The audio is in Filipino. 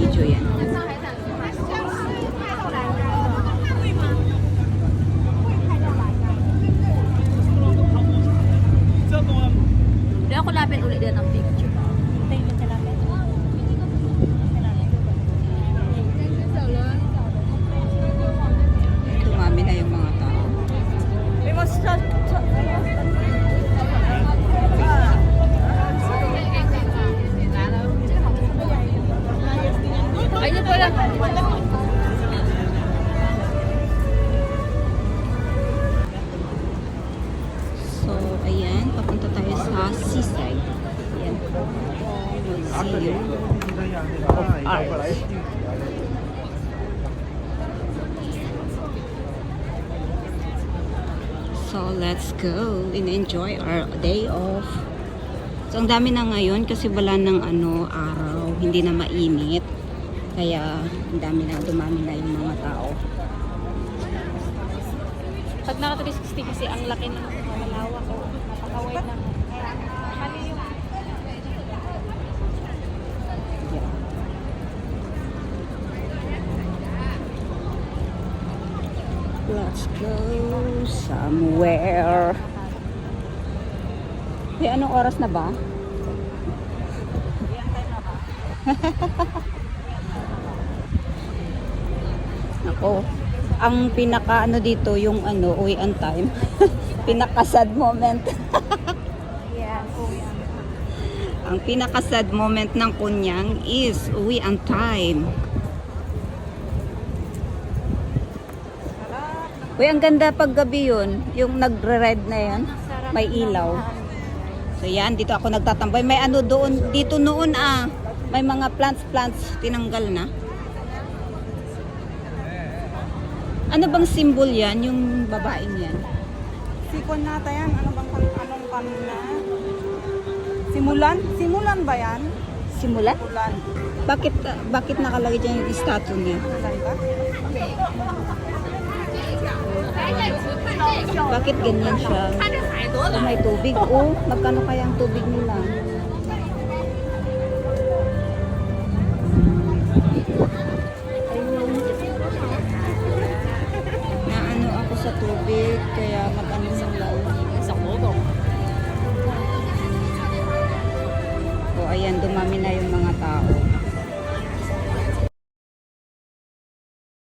video yan. Hindi ako lapit ulit din ng picture. Dumami na yung mga tao. Ayun pala. So, ayan, papunta tayo sa seaside. Ayan. Museum of Art. So, let's go and enjoy our day off. So, ang dami na ngayon kasi wala ng araw, hindi na mainit. Kaya, ang dami na, dumami na yung mga tao. Pag naka 360 kasi ang laki ng malawak o napakaway na. Kaya kali yung Yeah. Let's go somewhere. Hey, anong oras na ba? Ako, ang pinaka dito yung uwian time. Pinaka sad moment. yes. Ang pinaka sad moment ng Kunyang is uwian time. Uy, ang ganda pag gabi yun. Yung nagre-red na yan. May ilaw. So yan, dito ako nagtatambay. May doon, dito noon may mga plants, tinanggal na. Ano bang symbol yan, yung babaeng yan? Sikon nata yan. Anong pan na? Simulan? Simulan ba yan? Simulan? Simulan. Bakit nakalagay dyan yung statue niya? Ganda? Bakit ganyan siya? So, may tubig. Oh, magkano kaya ang tubig nila? Naano ako sa tubig, kaya mag-ano lang. O, ayan, dumami na yung mga tao.